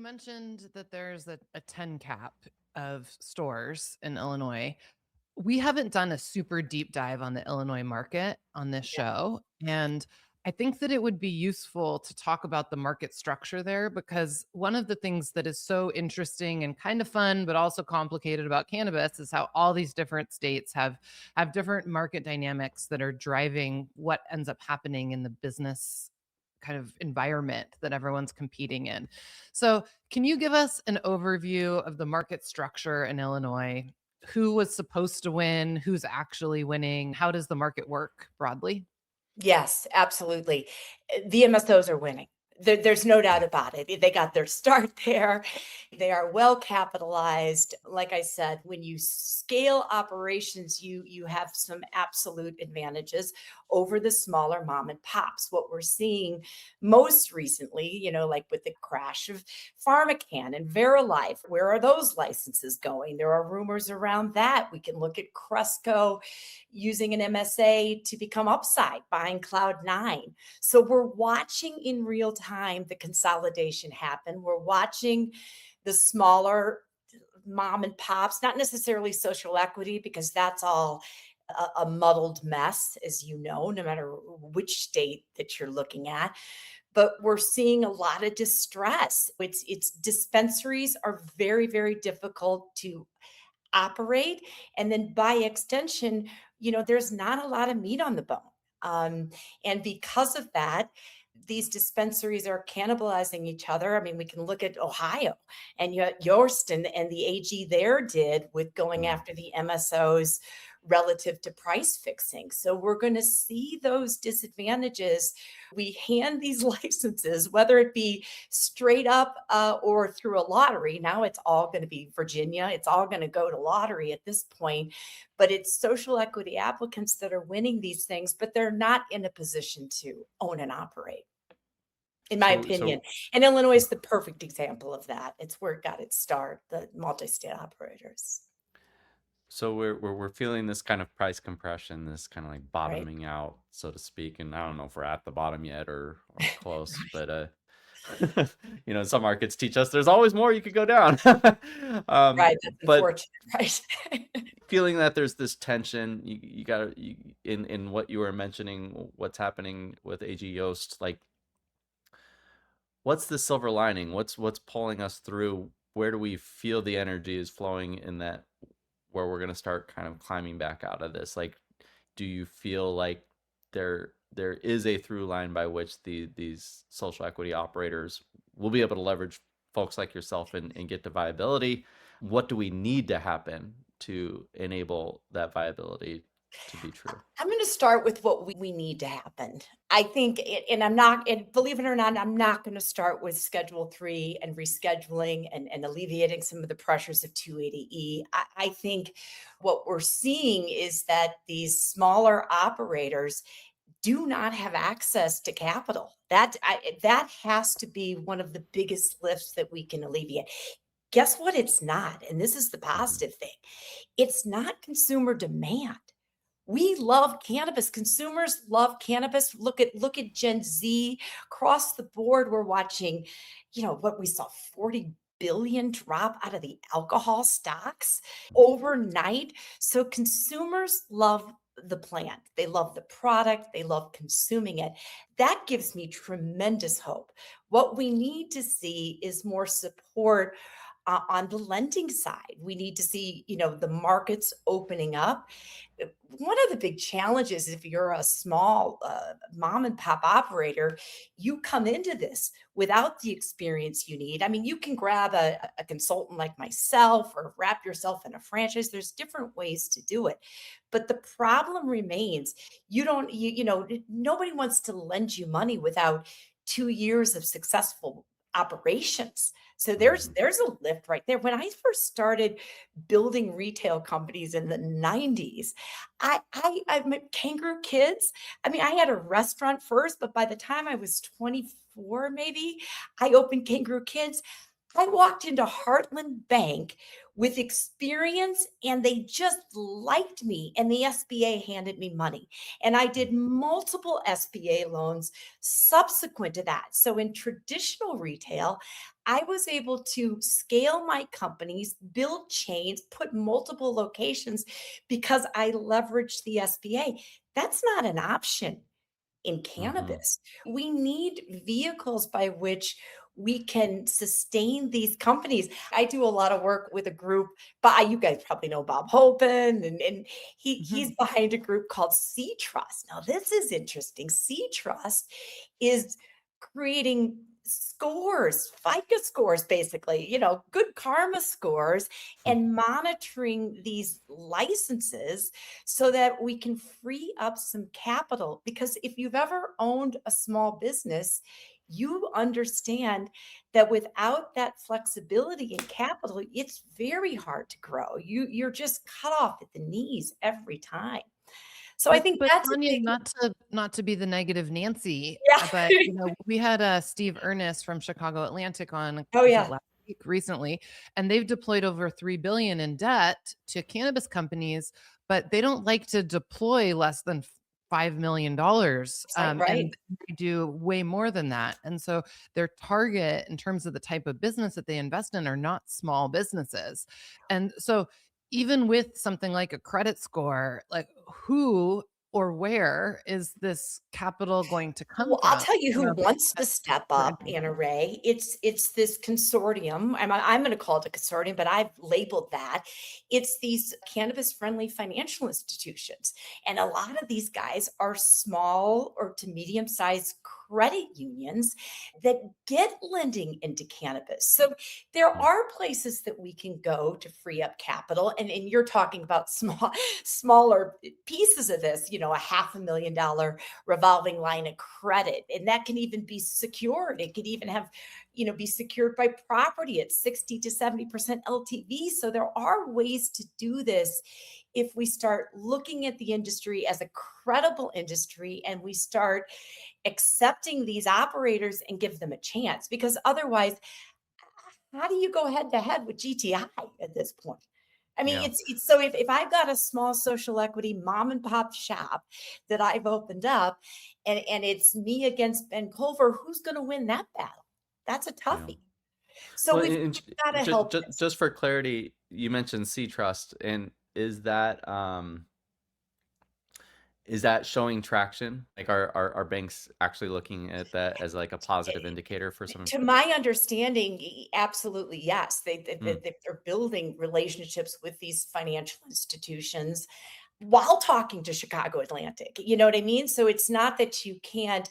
you mentioned that there's a 10 cap of stores in Illinois. We haven't done a super deep dive on the Illinois market on this Yeah. show. And I think that it would be useful to talk about the market structure there because one of the things that is so interesting and kind of fun, but also complicated about cannabis is how all these different states have different market dynamics that are driving what ends up happening in the business kind of environment that everyone's competing in. So, can you give us an overview of the market structure in Illinois? Who was supposed to win? Who's actually winning? How does the market work broadly? Yes, absolutely. The MSOs are winning. There's no doubt about it. They got their start there. They are well capitalized. Like I said, when you scale operations, you have some absolute advantages over the smaller mom and pops. What we're seeing most recently, like with the crash of PharmaCann and Verilife, where are those licenses going? There are rumors around that. We can look at Cresco using an MSA to become Upside, buying Cloud9. So we're watching in real time the consolidation happen. We're watching the smaller mom and pops, not necessarily social equity, because that's all a muddled mess, as you know, no matter which state that you're looking at. But we're seeing a lot of distress. It's dispensaries are very, very difficult to operate. And then by extension, there's not a lot of meat on the bone. And because of that, these dispensaries are cannibalizing each other. I mean, we can look at Ohio and Yost and the AG there did with going Mm. after the MSOs relative to price fixing. So we're going to see those disadvantages. We hand these licenses, whether it be straight up or through a lottery. Now it's all going to be Virginia. It's all going to go to lottery at this point. But it's social equity applicants that are winning these things, but they're not in a position to own and operate, in my So opinion. so And Illinois is the perfect example of that. It's where it got its start, the multi-state operators, so we're feeling this kind of price compression, this kind of like right? bottoming out, so to speak. And I don't know if we're at the bottom yet or close, but some markets teach us there's always more you could go down. Right. That's But unfortunate, right? feeling that there's this tension, you gotta in what you were mentioning, what's happening with AG Yost, like what's the silver lining? What's pulling us through? Where do we feel the energy is flowing in that where we're gonna start kind of climbing back out of this? Like, do you feel like there is a through line by which these social equity operators will be able to leverage folks like yourself and get to viability? What do we need to happen to enable that viability to be true? I'm going to start with what we need to happen. I think, and I'm not, and believe it or not, I'm not going to start with Schedule 3 and rescheduling and alleviating some of the pressures of 280E. I think what we're seeing is that these smaller operators do not have access to capital. That has to be one of the biggest lifts that we can alleviate. Guess what? It's not. And this is the Mhm. positive thing. It's not consumer demand. We love cannabis. Consumers love cannabis. Look at Gen Z across the board. We're watching, what we saw 40 billion drop out of the alcohol stocks overnight. So consumers love the plant. They love the product. They love consuming it. That gives me tremendous hope. What we need to see is more support on the lending side. We need to see, the markets opening up. One of the big challenges, if you're a small mom and pop operator, you come into this without the experience you need. I mean, you can grab a consultant like myself or wrap yourself in a franchise. There's different ways to do it. But the problem remains you don't, nobody wants to lend you money without 2 years of successful operations. So there's Mhm. there's a lift right there. When I first started building retail companies in the 90s, I met Kangaroo Kids. I mean, I had a restaurant first, but by the time I was 24, maybe, I opened Kangaroo Kids. I walked into Heartland Bank with experience and they just liked me, and the SBA handed me money. And I did multiple SBA loans subsequent to that. So in traditional retail, I was able to scale my companies, build chains, put multiple locations because I leveraged the SBA. That's not an option in Mm-hmm. cannabis. We need vehicles by which we can sustain these companies. I do a lot of work with a group, but you guys probably know Bob Hopen, and he's Mhm. behind a group called C Trust. Now, this is interesting. C Trust is creating scores, FICA scores, basically, good karma scores, and monitoring these licenses so that we can free up some capital. Because if you've ever owned a small business, you understand that without that flexibility in capital, it's very hard to grow. You're just cut off at the knees every time. So I think But that's a Tanya, big, not to be the negative Nancy, yeah. but we had Steve Ernest from Chicago Atlantic on, Oh was it yeah, last week, recently, and they've deployed over 3 billion in debt to cannabis companies, but they don't like to deploy less than $5 million, right. and they do way more than that. And so their target in terms of the type of business that they invest in are not small businesses. And so even with something like a credit score, like who or where is this capital going to come Well, I'll from? tell you who Because wants to that's step super up, interesting. AnnaRae. It's this consortium. I'm going to call it a consortium, but I've labeled that. It's these cannabis-friendly financial institutions, and a lot of these guys are small or to medium-sized credit unions that get lending into cannabis. So there are places that we can go to free up capital, and you're talking about smaller pieces of this. A $500,000 revolving line of credit, and that can even be secured. It could even have be secured by property at 60 to 70% LTV. So there are ways to do this if we start looking at the industry as a credible industry and we start accepting these operators and give them a chance, because otherwise, how do you go head to head with GTI at this point? I mean, Yeah. it's so if I've got a small social equity mom and pop shop that I've opened up, and it's me against Ben Culver, who's going to win that battle? That's a Yeah. toughie. So Well, we've and got to help this. just for clarity, you mentioned C Trust, and is that showing traction? Like, are banks actually looking at that as like a positive indicator for some? To my understanding, absolutely yes. Mm, They're building relationships with these financial institutions while talking to Chicago Atlantic. You know what I mean? So it's not that you can't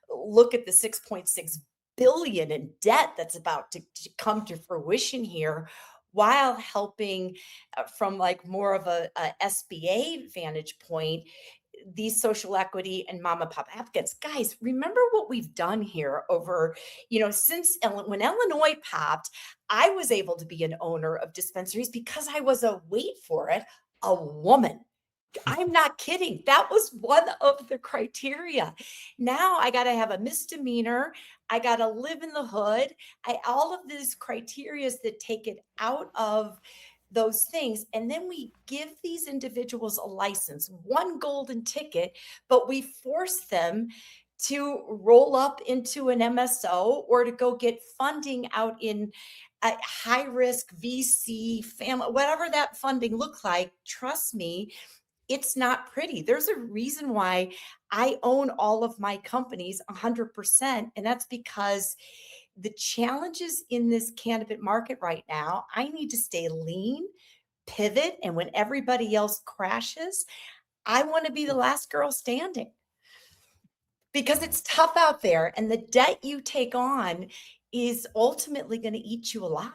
look at the 6.6 billion in debt that's about to come to fruition here while helping from like more of a SBA vantage point these social equity and mom and pop applicants. Guys, remember what we've done here over, since when Illinois popped, I was able to be an owner of dispensaries because I was wait for it, a woman. I'm not kidding. That was one of the criteria. Now I got to have a misdemeanor. I got to live in the hood. All of these criterias that take it out of those things. And then we give these individuals a license, one golden ticket, but we force them to roll up into an MSO or to go get funding out in a high risk VC family, whatever that funding look like. Trust me, it's not pretty. There's a reason why I own all of my companies 100%. And that's because the challenges in this cannabis market right now, I need to stay lean, pivot. And when everybody else crashes, I want to be the last girl standing because yeah. it's tough out there. And the debt you take on is ultimately going to eat you alive.